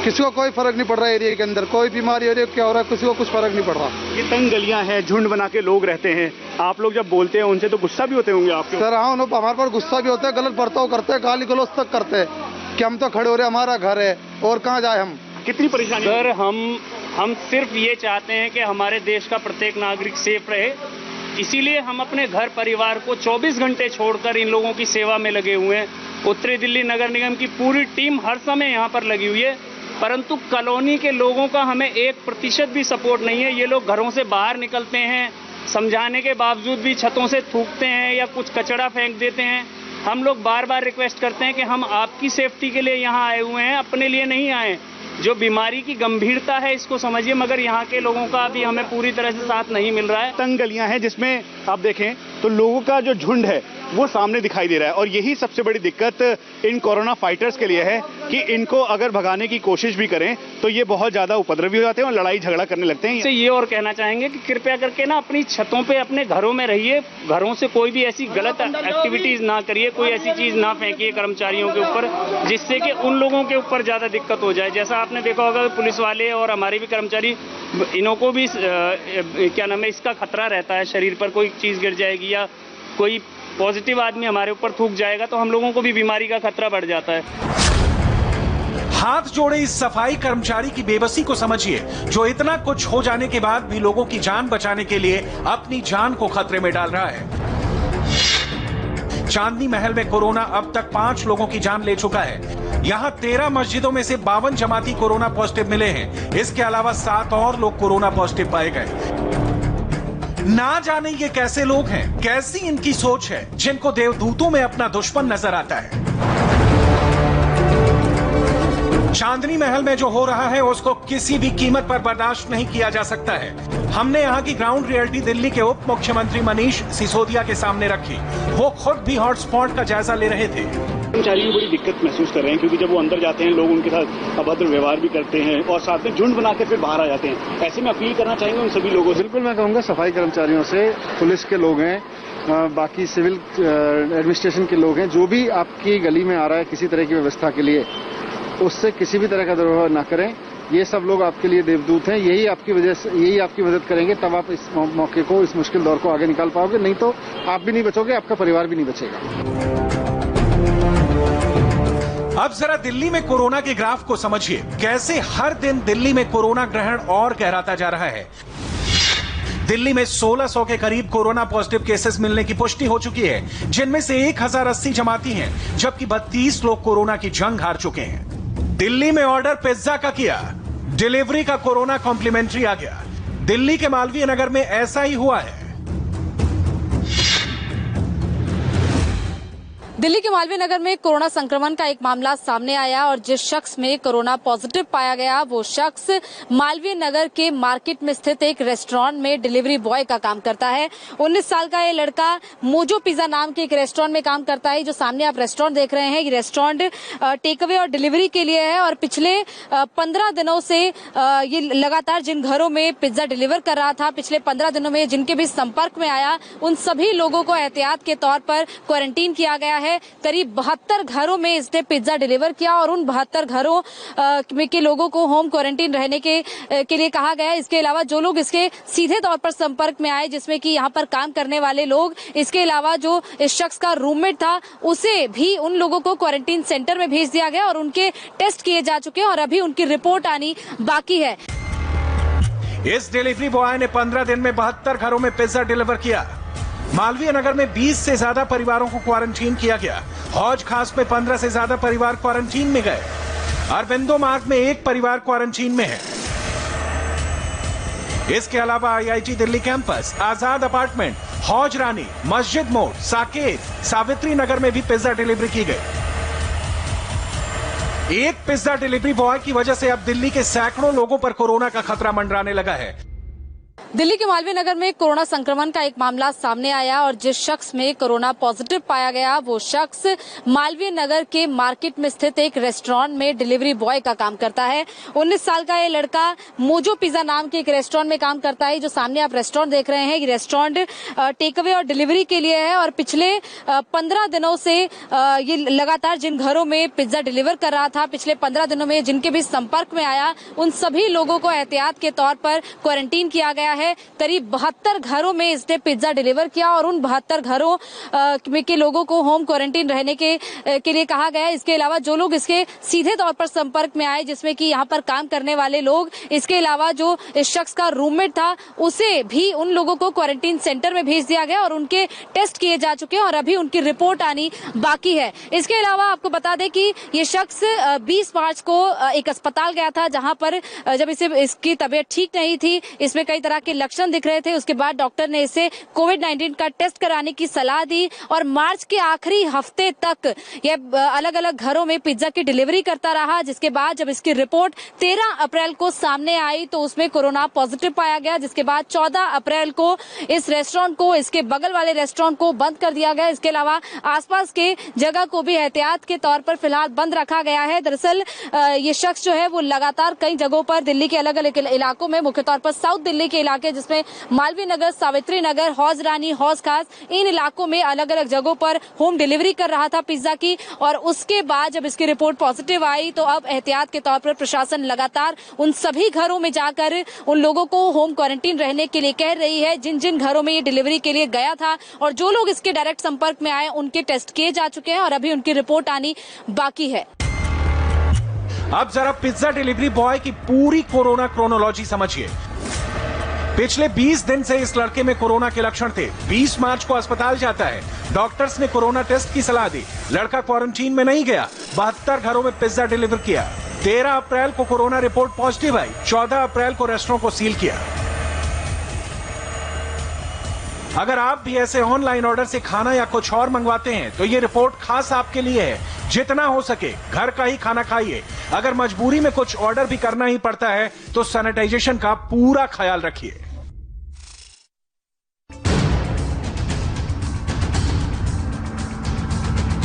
किसी को कोई फर्क नहीं पड़ रहा है। एरिया के अंदर कोई बीमारी हो रही है, क्या हो रहा है, किसी को कुछ फर्क नहीं पड़ रहा। ये तंग गलियां हैं, झुंड बना के लोग रहते हैं। आप लोग जब बोलते हैं उनसे तो गुस्सा भी होते होंगे आपके? सर हाँ, हमारे पर गुस्सा भी होता है, गलत बर्ताव करते हैं, गाली गलौज तक करते हैं कि हम तो खड़े हो रहे हैं, हमारा घर है और कहाँ जाए हम। कितनी परेशानी? सर हम सिर्फ ये चाहते हैं कि हमारे देश का प्रत्येक नागरिक सेफ रहे, इसीलिए हम अपने घर परिवार को 24 घंटे छोड़कर इन लोगों की सेवा में लगे हुए हैं। उत्तरी दिल्ली नगर निगम की पूरी टीम हर समय यहाँ पर लगी हुई है, परंतु कॉलोनी के लोगों का हमें 1% भी सपोर्ट नहीं है। ये लोग घरों से बाहर निकलते हैं, समझाने के बावजूद भी छतों से थूकते हैं या कुछ कचरा फेंक देते हैं। हम लोग बार बार रिक्वेस्ट करते हैं कि हम आपकी सेफ्टी के लिए यहाँ आए हुए हैं, अपने लिए नहीं आए। जो बीमारी की गंभीरता है इसको समझिए, मगर यहाँ के लोगों का भी हमें पूरी तरह से साथ नहीं मिल रहा है। तंग गलियां हैं जिसमें आप देखें तो लोगों का जो झुंड है वो सामने दिखाई दे रहा है। और यही सबसे बड़ी दिक्कत इन कोरोना फाइटर्स के लिए है कि इनको अगर भगाने की कोशिश भी करें तो ये बहुत ज्यादा उपद्रवी हो जाते हैं और लड़ाई झगड़ा करने लगते हैं। ये और कहना चाहेंगे कि कृपया करके ना अपनी छतों पे अपने घरों में रहिए, घरों से कोई भी ऐसी गलत एक्टिविटीज ना करिए, कोई ऐसी चीज ना फेंकिए कर्मचारियों के ऊपर जिससे कि उन लोगों के ऊपर ज्यादा दिक्कत हो जाए। जैसा आपने देखा होगा पुलिस वाले और हमारे भी कर्मचारी, इन्हों को भी क्या नाम है, इसका खतरा रहता है, शरीर पर कोई चीज गिर जाएगी या कोई पॉजिटिव आदमी हमारे ऊपर थूक जाएगा तो हम लोगों को भी बीमारी का खतरा बढ़ जाता है। हाथ जोड़े इस सफाई कर्मचारी की बेबसी को समझिए, जो इतना कुछ हो जाने के बाद भी लोगों की जान बचाने के लिए अपनी जान को खतरे में डाल रहा है। चांदनी महल में कोरोना अब तक 5 लोगों की जान ले चुका है। यहाँ 13 मस्जिदों में से 52 जमाती कोरोना पॉजिटिव मिले हैं। इसके अलावा 7 और लोग कोरोना पॉजिटिव पाए गए। ना जाने ये कैसे लोग हैं, कैसी इनकी सोच है, जिनको देवदूतों में अपना दुश्मन नजर आता है। चांदनी महल में जो हो रहा है उसको किसी भी कीमत पर बर्दाश्त नहीं किया जा सकता है। हमने यहाँ की ग्राउंड रियलिटी दिल्ली के उप मुख्यमंत्री मनीष सिसोदिया के सामने रखी। वो खुद भी हॉटस्पॉट का जायजा ले रहे थे। कर्मचारी बड़ी दिक्कत महसूस कर रहे हैं क्योंकि जब वो अंदर जाते हैं लोग उनके साथ अभद्र व्यवहार भी करते हैं और साथ में झुंड बना के फिर बाहर आ जाते हैं। ऐसे में अपील करना चाहेंगे उन सभी लोगों से। बिल्कुल मैं कहूँगा सफाई कर्मचारियों से, पुलिस के लोग हैं, बाकी सिविल एडमिनिस्ट्रेशन के लोग हैं, जो भी आपकी गली में आ रहा है किसी तरह की व्यवस्था के लिए, उससे किसी भी तरह का दुर्व्यवहार ना करें। ये सब लोग आपके लिए देवदूत हैं, यही आपकी मदद करेंगे, तब आप इस मौके को, इस मुश्किल दौर को आगे निकाल पाओगे। नहीं तो आप भी नहीं बचोगे, आपका परिवार भी नहीं बचेगा। अब जरा दिल्ली में कोरोना के ग्राफ को समझिए, कैसे हर दिन दिल्ली में कोरोना ग्रहण और गहराता जा रहा है। दिल्ली में 1600 के करीब कोरोना पॉजिटिव केसेस मिलने की पुष्टि हो चुकी है, जिनमें से 1080 जमाती हैं, जबकि 32 लोग कोरोना की जंग हार चुके हैं। दिल्ली में ऑर्डर पिज्जा का किया, डिलीवरी का कोरोना कॉम्प्लीमेंट्री आ गया। दिल्ली के मालवीय नगर में ऐसा ही हुआ है। दिल्ली के मालवीय नगर में कोरोना संक्रमण का एक मामला सामने आया और जिस शख्स में कोरोना पॉजिटिव पाया गया वो शख्स मालवीय नगर के मार्केट में स्थित एक रेस्टोरेंट में डिलीवरी बॉय का काम करता है। 19 साल का ये लड़का मोजो पिज्जा नाम के एक रेस्टोरेंट में काम करता है। जो सामने आप रेस्टोरेंट देख रहे हैं, ये रेस्टोरेंट टेक अवे और डिलीवरी के लिए है और पिछले 15 दिनों से ये लगातार जिन घरों में पिज्जा डिलीवर कर रहा था, पिछले 15 दिनों में जिनके भी संपर्क में आया, उन सभी लोगों को एहतियात के तौर पर क्वारंटीन किया गया है। करीब 72 घरों में इसने पिज्जा डिलीवर किया और उन 72 घरों के लोगों को होम क्वारंटीन रहने के लिए कहा गया है। इसके अलावा जो लोग इसके सीधे तौर पर संपर्क में आए, जिसमें कि यहाँ पर काम करने वाले लोग, इसके अलावा जो इस शख्स का रूममेट था, उसे भी उन लोगों को क्वारंटीन सेंटर में भेज दिया गया और उनके टेस्ट किए जा चुके हैं और अभी उनकी रिपोर्ट आनी बाकी है। इस डिलीवरी बॉय ने 15 दिन में 72 घरों में पिज्जा डिलीवर किया। मालवीय नगर में 20 से ज्यादा परिवारों को क्वारंटीन किया गया। हौज खास में 15 से ज्यादा परिवार क्वारंटीन में गए। अरबिंदो मार्ग में 1 परिवार क्वारंटीन में है। इसके अलावा IIT दिल्ली कैंपस, आजाद अपार्टमेंट, हौज रानी, मस्जिद मोड़, साकेत, सावित्री नगर में भी पिज्जा डिलीवरी की गई। एक पिज्जा डिलीवरी बॉय की वजह से अब दिल्ली के सैकड़ों लोगों पर कोरोना का खतरा मंडराने लगा है। दिल्ली के मालवीय नगर में कोरोना संक्रमण का एक मामला सामने आया और जिस शख्स में कोरोना पॉजिटिव पाया गया वो शख्स मालवीय नगर के मार्केट में स्थित एक रेस्टोरेंट में डिलीवरी बॉय का काम करता है। 19 साल का ये लड़का मोजो पिज्जा नाम के एक रेस्टोरेंट में काम करता है। जो सामने आप रेस्टोरेंट देख रहे हैं, ये रेस्टोरेंट टेक अवे और डिलीवरी के लिए है और पिछले 15 दिनों से ये लगातार जिन घरों में पिज्जा डिलीवर कर रहा था, पिछले 15 दिनों में जिनके भी संपर्क में आया, उन सभी लोगों को एहतियात के तौर पर क्वारंटीन किया गया है। करीब 72 घरों में इसने पिज्जा डिलीवर किया और उन 72 घरों के लोगों को होम क्वारंटीन रहने के लिए कहा गया है। इसके अलावा जो लोग इसके सीधे तौर पर संपर्क में आए, जिसमें कि यहाँ पर काम करने वाले लोग, इसके अलावा जो इस शख्स का रूममेट था, उसे भी उन लोगों को क्वारंटीन सेंटर में भेज दिया गया और उनके टेस्ट किए जा चुके हैं और अभी उनकी रिपोर्ट आनी बाकी है। इसके अलावा आपको बता दें कि ये शख्स 20 मार्च को एक अस्पताल गया था, जहां पर जब इसकी तबीयत ठीक नहीं थी, इसमें कई तरह के के लक्षण दिख रहे थे। उसके बाद डॉक्टर ने इसे कोविड-19 का टेस्ट कराने की सलाह दी और मार्च के आखिरी हफ्ते तक यह अलग अलग घरों में पिज्जा की डिलीवरी करता रहा, जिसके बाद जब इसकी रिपोर्ट 13 अप्रैल को सामने आई तो उसमें कोरोना पॉजिटिव पाया गया, जिसके बाद 14 अप्रैल को इस रेस्टोरेंट को, इसके बगल वाले रेस्टोरेंट को बंद कर दिया गया। इसके अलावा आसपास के जगह को भी एहतियात के तौर पर फिलहाल बंद रखा गया है। दरअसल ये शख्स जो है वो लगातार कई जगहों पर दिल्ली के अलग अलग इलाकों में, मुख्य तौर पर साउथ दिल्ली के इलाके जिसमें मालवीय नगर, सावित्री नगर, हौज रानी, हौज खास, इन इलाकों में अलग अलग जगहों पर होम डिलीवरी कर रहा था पिज्जा की। और उसके बाद जब इसकी रिपोर्ट पॉजिटिव आई तो अब एहतियात के तौर पर प्रशासन लगातार उन सभी घरों में जाकर उन लोगों को होम क्वारंटीन रहने के लिए कह रही है जिन जिन घरों में ये डिलीवरी के लिए गया था, और जो लोग इसके डायरेक्ट संपर्क में आए उनके टेस्ट किए जा चुके हैं और अभी उनकी रिपोर्ट आनी बाकी है। अब जरा पिज्जा डिलीवरी बॉय की पूरी कोरोना क्रोनोलॉजी समझिए। पिछले 20 दिन से इस लड़के में कोरोना के लक्षण थे। 20 मार्च को अस्पताल जाता है, डॉक्टर्स ने कोरोना टेस्ट की सलाह दी, लड़का क्वारंटीन में नहीं गया, 72 घरों में पिज्जा डिलीवर किया। 13 अप्रैल को कोरोना रिपोर्ट पॉजिटिव आई, 14 अप्रैल को रेस्टोरेंट को सील किया। अगर आप भी ऐसे ऑनलाइन ऑर्डर से खाना या कुछ और मंगवाते हैं तो ये रिपोर्ट खास आपके लिए है। जितना हो सके घर का ही खाना खाइए। अगर मजबूरी में कुछ ऑर्डर भी करना ही पड़ता है तो सैनिटाइजेशन का पूरा ख्याल रखिए।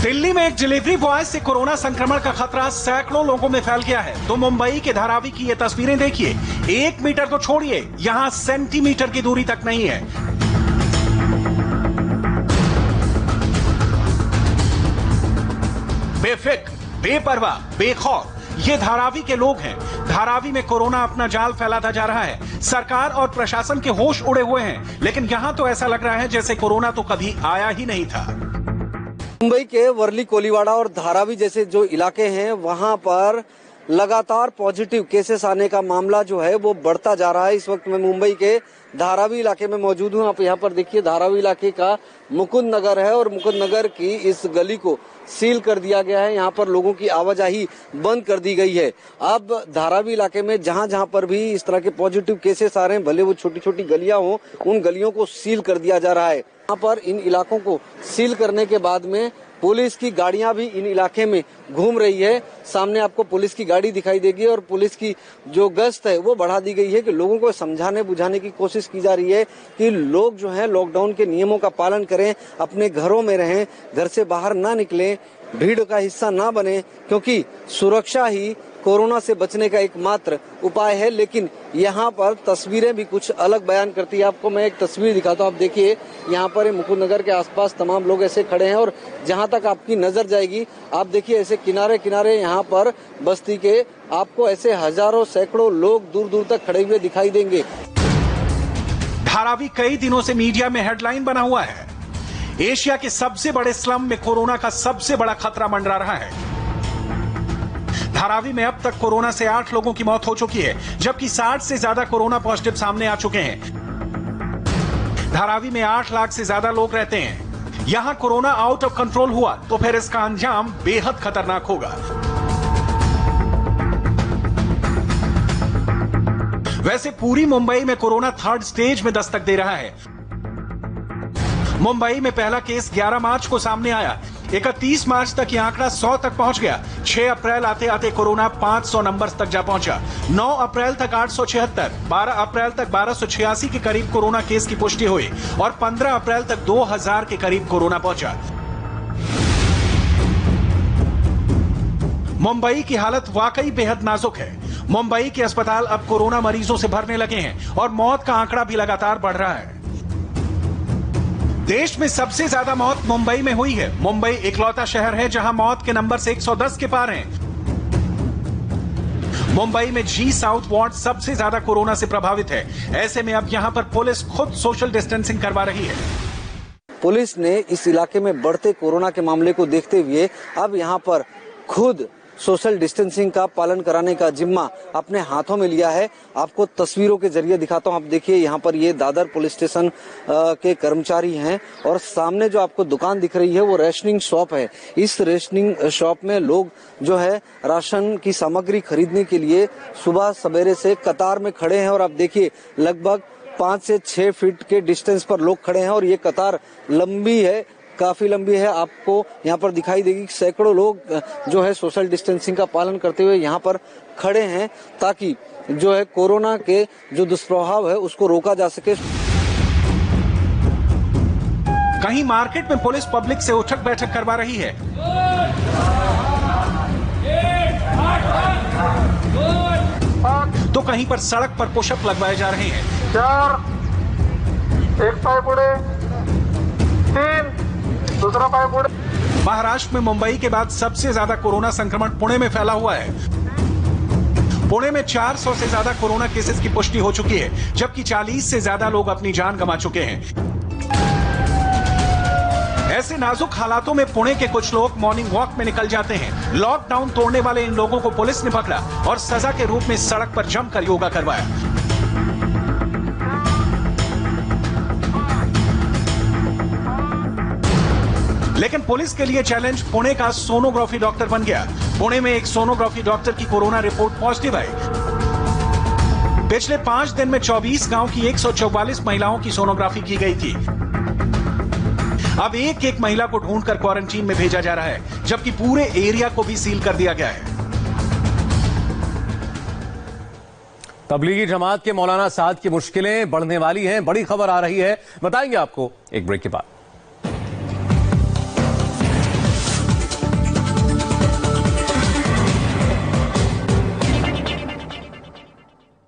दिल्ली में एक डिलीवरी बॉय से कोरोना संक्रमण का खतरा सैकड़ों लोगों में फैल गया है तो मुंबई के धारावी की ये तस्वीरें देखिए। 1 मीटर तो छोड़िए, यहां सेंटीमीटर की दूरी तक नहीं है। बेफिक्र, बेपरवाह, बेखौफ ये धारावी के लोग हैं। धारावी में कोरोना अपना जाल फैलाता जा रहा है। सरकार और प्रशासन के होश उड़े हुए हैं, लेकिन यहां तो ऐसा लग रहा है जैसे कोरोना तो कभी आया ही नहीं था। मुंबई के वर्ली, कोलीवाड़ा और धारावी जैसे जो इलाके हैं वहां पर लगातार पॉजिटिव केसेस आने का मामला जो है वो बढ़ता जा रहा है। इस वक्त मैं मुंबई के धारावी इलाके में मौजूद हूँ। आप यहाँ पर देखिए, धारावी इलाके का मुकुंद नगर है और मुकुंद नगर की इस गली को सील कर दिया गया है। यहाँ पर लोगों की आवाजाही बंद कर दी गई है। अब धारावी इलाके में जहाँ जहाँ पर भी इस तरह के पॉजिटिव केसेस आ रहे हैं, भले वो छोटी छोटी गलियां हो, उन गलियों को सील कर दिया जा रहा है। यहाँ पर इन इलाकों को सील करने के बाद में पुलिस की गाड़ियां भी इन इलाके में घूम रही है। सामने आपको पुलिस की गाड़ी दिखाई देगी और पुलिस की जो गश्त है वो बढ़ा दी गई है कि लोगों को समझाने बुझाने की कोशिश की जा रही है कि लोग जो है लॉकडाउन के नियमों का पालन करें, अपने घरों में रहें, घर से बाहर ना निकलें, भीड़ का हिस्सा ना बने, क्योंकि सुरक्षा ही कोरोना से बचने का एकमात्र उपाय है। लेकिन यहाँ पर तस्वीरें भी कुछ अलग बयान करती है। आपको मैं एक तस्वीर दिखाता हूँ। आप देखिए, यहाँ पर मुकुंद नगर के आसपास तमाम लोग ऐसे खड़े हैं और जहाँ तक आपकी नजर जाएगी आप देखिए ऐसे किनारे किनारे यहाँ पर बस्ती के आपको ऐसे हजारों सैकड़ों लोग दूर दूर तक खड़े हुए दिखाई देंगे। धारावी कई दिनों से मीडिया में हेडलाइन बना हुआ है। एशिया के सबसे बड़े स्लम में कोरोना का सबसे बड़ा खतरा मंडरा रहा है। धारावी में अब तक कोरोना से 8 लोगों की मौत हो चुकी है, जबकि 60 से ज्यादा कोरोना पॉजिटिव सामने आ चुके हैं। धारावी में 8 लाख से ज्यादा लोग रहते हैं। यहां कोरोना आउट ऑफ कंट्रोल हुआ तो फिर इसका अंजाम बेहद खतरनाक होगा। वैसे पूरी मुंबई में कोरोना 3rd स्टेज में दस्तक दे रहा है। मुंबई में पहला केस 11 मार्च को सामने आया। 31 मार्च तक यह आंकड़ा 100 तक पहुंच गया। 6 अप्रैल आते आते कोरोना 500 नंबर तक जा पहुंचा। 9 अप्रैल तक 876, 12 अप्रैल तक 1286 के करीब कोरोना केस की पुष्टि हुई और 15 अप्रैल तक 2000 के करीब कोरोना पहुंचा। मुंबई की हालत वाकई बेहद नाजुक है। मुंबई के अस्पताल अब कोरोना मरीजों से भरने लगे हैं और मौत का आंकड़ा भी लगातार बढ़ रहा है। देश में सबसे ज्यादा मौत मुंबई में हुई है। मुंबई इकलौता शहर है जहां मौत के नंबर से 110 के पार हैं। मुंबई में जी साउथ वार्ड सबसे ज्यादा कोरोना से प्रभावित है। ऐसे में अब यहां पर पुलिस खुद सोशल डिस्टेंसिंग करवा रही है। पुलिस ने इस इलाके में बढ़ते कोरोना के मामले को देखते हुए अब यहां पर खुद सोशल डिस्टेंसिंग का पालन कराने का जिम्मा अपने हाथों में लिया है। आपको तस्वीरों के जरिए दिखाता हूं। आप देखिए, यहाँ पर ये दादर पुलिस स्टेशन के कर्मचारी हैं और सामने जो आपको दुकान दिख रही है वो रेशनिंग शॉप है। इस रेशनिंग शॉप में लोग जो है राशन की सामग्री खरीदने के लिए सुबह सवेरे से कतार में खड़े हैं और आप देखिए लगभग 5 से 6 फीट के डिस्टेंस पर लोग खड़े हैं और ये कतार लंबी है, काफी लंबी है। आपको यहाँ पर दिखाई देगी सैकड़ों लोग जो है सोशल डिस्टेंसिंग का पालन करते हुए यहाँ पर खड़े हैं ताकि जो है कोरोना के जो दुष्प्रभाव है उसको रोका जा सके। कहीं मार्केट में पुलिस पब्लिक से उठक बैठक करवा रही है, तो कहीं पर सड़क पर पुशअप लगवाए जा रहे हैं। 4 एक पाय पुढे 3 दूसरा पाय पुढे। महाराष्ट्र में मुंबई के बाद सबसे ज्यादा कोरोना संक्रमण पुणे में फैला हुआ है। पुणे में 400 से ज्यादा कोरोना केसेस की पुष्टि हो चुकी है, जबकि 40 से ज्यादा लोग अपनी जान गंवा चुके हैं। ऐसे नाजुक हालातों में पुणे के कुछ लोग मॉर्निंग वॉक में निकल जाते हैं। लॉकडाउन तोड़ने वाले इन लोगों को पुलिस ने पकड़ा और सजा के रूप में सड़क पर जमकर योगा करवाया। लेकिन पुलिस के लिए चैलेंज पुणे का सोनोग्राफी डॉक्टर बन गया। पुणे में एक सोनोग्राफी डॉक्टर की कोरोना रिपोर्ट पॉजिटिव आई। पिछले 5 दिन में 24 गांव की 144 महिलाओं की सोनोग्राफी की गई थी। अब एक महिला को ढूंढकर क्वारंटीन में भेजा जा रहा है, जबकि पूरे एरिया को भी सील कर दिया गया है। तबलीगी जमात के मौलाना साद की मुश्किलें बढ़ने वाली हैं, बड़ी खबर आ रही है, बताएंगे आपको एक ब्रेक के बाद।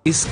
इस